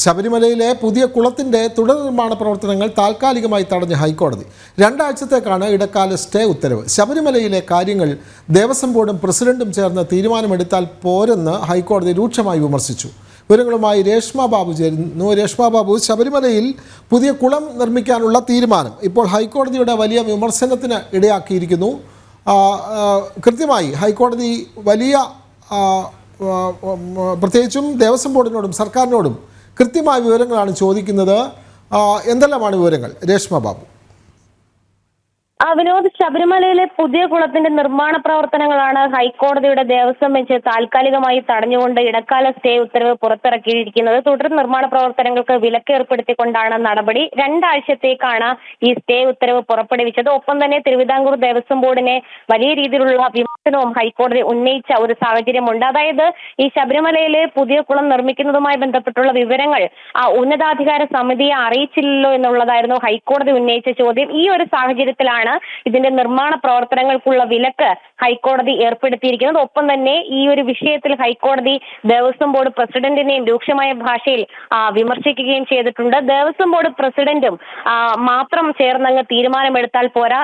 ശബരിമലയിലെ പുതിയ കുളത്തിന്റെ തുടർ നിർമ്മാണ പ്രവർത്തനങ്ങൾ താൽക്കാലികമായി തടഞ്ഞ ഹൈക്കോടതി 2 ആഴ്ചത്തേക്കാണ് ഇടക്കാല സ്റ്റേ ഉത്തരവ്. ശബരിമലയിലെ കാര്യങ്ങൾ ദേവസ്വം ബോർഡും പ്രസിഡന്റും ചേർന്ന് തീരുമാനമെടുത്താൽ പോരെന്ന് ഹൈക്കോടതി രൂക്ഷമായി വിമർശിച്ചു. വിവരങ്ങളുമായി രേഷ്മ ബാബു ചേരുന്നു. രേഷ്മ ബാബു, ശബരിമലയിൽ പുതിയ കുളം നിർമ്മിക്കാനുള്ള തീരുമാനം ഇപ്പോൾ ഹൈക്കോടതിയുടെ വലിയ വിമർശനത്തിന് ഇടയാക്കിയിരിക്കുന്നു. കൃത്യമായി ഹൈക്കോടതി വലിയ പ്രത്യേകിച്ചും ദേവസ്വം ബോർഡിനോടും സർക്കാരിനോടും കൃത്യമായ വിവരങ്ങളാണ് ചോദിക്കുന്നത്. എന്തെല്ലാമാണ് വിവരങ്ങൾ, രേഷ്മ ബാബു? വിനോദ്, ശബരിമലയിലെ പുതിയ കുളത്തിന്റെ നിർമ്മാണ പ്രവർത്തനങ്ങളാണ് ഹൈക്കോടതിയുടെ ദേവസ്വം ബെഞ്ച് താൽക്കാലികമായി തടഞ്ഞുകൊണ്ട് ഇടക്കാല സ്റ്റേ ഉത്തരവ് പുറത്തിറക്കിയിരിക്കുന്നത്. തുടർ നിർമ്മാണ പ്രവർത്തനങ്ങൾക്ക് വിലക്ക് ഏർപ്പെടുത്തിക്കൊണ്ടാണ് നടപടി. 2 ആഴ്ചത്തേക്കാണ് ഈ സ്റ്റേ ഉത്തരവ് പുറപ്പെടുവിച്ചത്. ഒപ്പം തന്നെ തിരുവിതാംകൂർ ദേവസ്വം ബോർഡിനെ വലിയ രീതിയിലുള്ള വിമർശനവും ഹൈക്കോടതി ഉന്നയിച്ച ഒരു സാഹചര്യമുണ്ട്. അതായത് ഈ ശബരിമലയിലെ പുതിയ കുളം നിർമ്മിക്കുന്നതുമായി ബന്ധപ്പെട്ടുള്ള വിവരങ്ങൾ ഉന്നതാധികാര സമിതിയെ അറിയിച്ചില്ലല്ലോ എന്നുള്ളതായിരുന്നു ഹൈക്കോടതി ഉന്നയിച്ച ചോദ്യം. ഈ ഒരു സാഹചര്യത്തിലാണ് ഇതിന്റെ നിർമ്മാണ പ്രവർത്തനങ്ങൾക്കുള്ള വിലക്ക് ഹൈക്കോടതി ഏർപ്പെടുത്തിയിരിക്കുന്നത്. ഒപ്പം തന്നെ ഈ ഒരു വിഷയത്തിൽ ഹൈക്കോടതി ദേവസ്വം ബോർഡ് പ്രസിഡന്റിനെയും രൂക്ഷമായ ഭാഷയിൽ വിമർശിക്കുകയും ചെയ്തിട്ടുണ്ട്. ദേവസ്വം ബോർഡ് പ്രസിഡന്റും മാത്രം ചേർന്നങ്ങ് തീരുമാനമെടുത്താൽ പോരാ.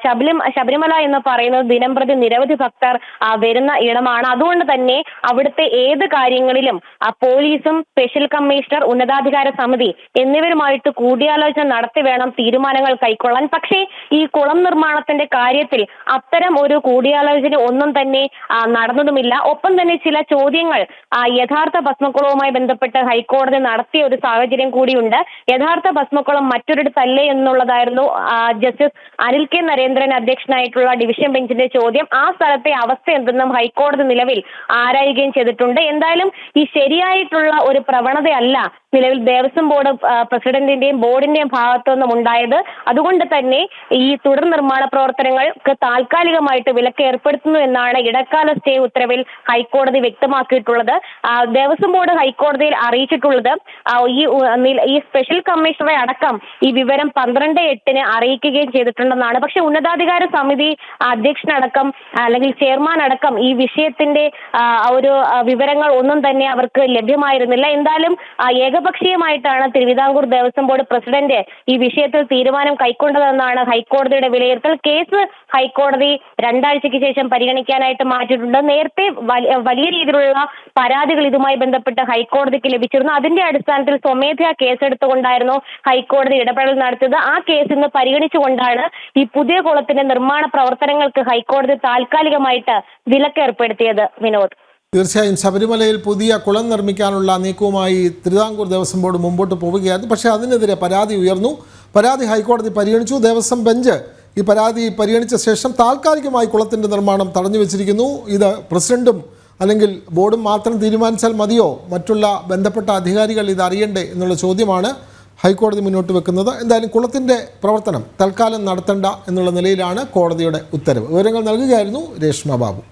ശബരിമല എന്ന് പറയുന്നത് ദിനംപ്രതി നിരവധി ഭക്തർ വരുന്ന ഇടമാണ്. അതുകൊണ്ട് തന്നെ അവിടുത്തെ ഏത് കാര്യങ്ങളിലും പോലീസും സ്പെഷ്യൽ കമ്മീഷണർ, ഉന്നതാധികാര സമിതി എന്നിവരുമായിട്ട് കൂടിയാലോചന നടത്തി വേണം തീരുമാനങ്ങൾ കൈക്കൊള്ളാൻ. പക്ഷേ ഈ കുളം നിർമ്മാണത്തിന്റെ കാര്യത്തിൽ അത്തരം ഒരു കൂടിയാലോചന ഒന്നും തന്നെ നടന്നതുമില്ല. ഒപ്പം തന്നെ ചില ചോദ്യങ്ങൾ യഥാർത്ഥ ഭസ്മക്കുളവുമായി ബന്ധപ്പെട്ട് ഹൈക്കോടതി നടത്തിയ ഒരു സാഹചര്യം കൂടിയുണ്ട്. യഥാർത്ഥ ഭസ്മക്കുളം മറ്റൊരിടത്തല്ലേ എന്നുള്ളതായിരുന്നു ജസ്റ്റിസ് അനിൽ കെ നരേന്ദ്രൻ അധ്യക്ഷനായിട്ടുള്ള ഡിവിഷൻ ബെഞ്ചിന്റെ ചോദ്യം. ആ സ്ഥലത്തെ അവസ്ഥ എന്തെന്നും ഹൈക്കോടതി നിലവിൽ ആരായുകയും ചെയ്തിട്ടുണ്ട്. എന്തായാലും ഈ ശരിയായിട്ടുള്ള ഒരു പ്രവണതയല്ല നിലവിൽ ദേവസ്വം ബോർഡ് പ്രസിഡന്റിന്റെയും ബോർഡിന്റെയും ഭാഗത്തു നിന്നും ഉണ്ടായത്. അതുകൊണ്ട് തന്നെ ഈ തുടർ നിർമ്മാണ പ്രവർത്തനങ്ങൾക്ക് താൽക്കാലികമായിട്ട് വിലക്ക് ഏർപ്പെടുത്തുന്നു എന്നാണ് ഇടക്കാല സ്റ്റേ ഉത്തരവിൽ ഹൈക്കോടതി വ്യക്തമാക്കിയിട്ടുള്ളത്. ദേവസ്വം ബോർഡ് ഹൈക്കോടതിയിൽ അറിയിച്ചിട്ടുള്ളത് ഈ സ്പെഷ്യൽ കമ്മീഷണറെ അടക്കം ഈ വിവരം 12/8 അറിയിക്കുകയും ചെയ്തിട്ടുണ്ടെന്നാണ്. പക്ഷെ ഉന്നതാധികാര സമിതി അധ്യക്ഷനടക്കം അല്ലെങ്കിൽ ചെയർമാൻ അടക്കം ഈ വിഷയത്തിന്റെ ഒരു വിവരങ്ങൾ ഒന്നും തന്നെ അവർക്ക് ലഭ്യമായിരുന്നില്ല. എന്തായാലും ഏകപക്ഷീയമായിട്ടാണ് തിരുവിതാംകൂർ ദേവസ്വം ബോർഡ് പ്രസിഡന്റ് ഈ വിഷയത്തിൽ തീരുമാനം കൈക്കൊണ്ടതെന്നാണ് ഹൈക്കോടതിയുടെ വിലയിരുത്തൽ. കേസ് ഹൈക്കോടതി 2 ആഴ്ചയ്ക്ക് ശേഷം പരിഗണിക്കാനായിട്ട് മാറ്റിയിട്ടുണ്ട്. നേരത്തെ വലിയ രീതിയിലുള്ള പരാതികൾ ഇതുമായി ബന്ധപ്പെട്ട് ഹൈക്കോടതിക്ക് ലഭിച്ചിരുന്നു. അതിന്റെ അടിസ്ഥാനത്തിൽ സ്വമേധയാ കേസെടുത്തുകൊണ്ടായിരുന്നു ഹൈക്കോടതി ഇടപെടൽ നടത്തിയത്. ആ കേസ് ഇന്ന് പരിഗണിച്ചുകൊണ്ടാണ് ഈ പുതിയ കുളത്തിന്റെ നിർമ്മാണ പ്രവർത്തനങ്ങൾക്ക് ഹൈക്കോടതി താൽക്കാലികമായിട്ട് വിലക്ക് ഏർപ്പെടുത്തിയത്. വിനോദ്, തീർച്ചയായും ശബരിമലയിൽ പുതിയ കുളം നിർമ്മിക്കാനുള്ള നീക്കവുമായി തിരുവിതാംകൂർ ദേവസ്വം ബോർഡ് മുമ്പോട്ട് പോവുകയായിരുന്നു. പക്ഷേ അതിനെതിരെ പരാതി ഉയർന്നു. പരാതി ഹൈക്കോടതി പരിഗണിച്ചു. ദേവസ്വം ബെഞ്ച് ഈ പരാതി പരിഗണിച്ച ശേഷം താൽക്കാലികമായി കുളത്തിൻ്റെ നിർമ്മാണം തടഞ്ഞു വെച്ചിരിക്കുന്നു. ഇത് പ്രസിഡന്റും അല്ലെങ്കിൽ ബോർഡും മാത്രം തീരുമാനിച്ചാൽ മതിയോ? മറ്റുള്ള ബന്ധപ്പെട്ട അധികാരികൾ ഇത് അറിയണ്ടേ എന്നുള്ള ചോദ്യമാണ് ഹൈക്കോടതി മുന്നോട്ട് വെക്കുന്നത്. എന്തായാലും കുളത്തിൻ്റെ പ്രവർത്തനം തൽക്കാലം നടത്തണ്ട എന്നുള്ള നിലയിലാണ് കോടതിയുടെ ഉത്തരവ്. വിവരങ്ങൾ നൽകുകയായിരുന്നു രേഷ്മ ബാബു.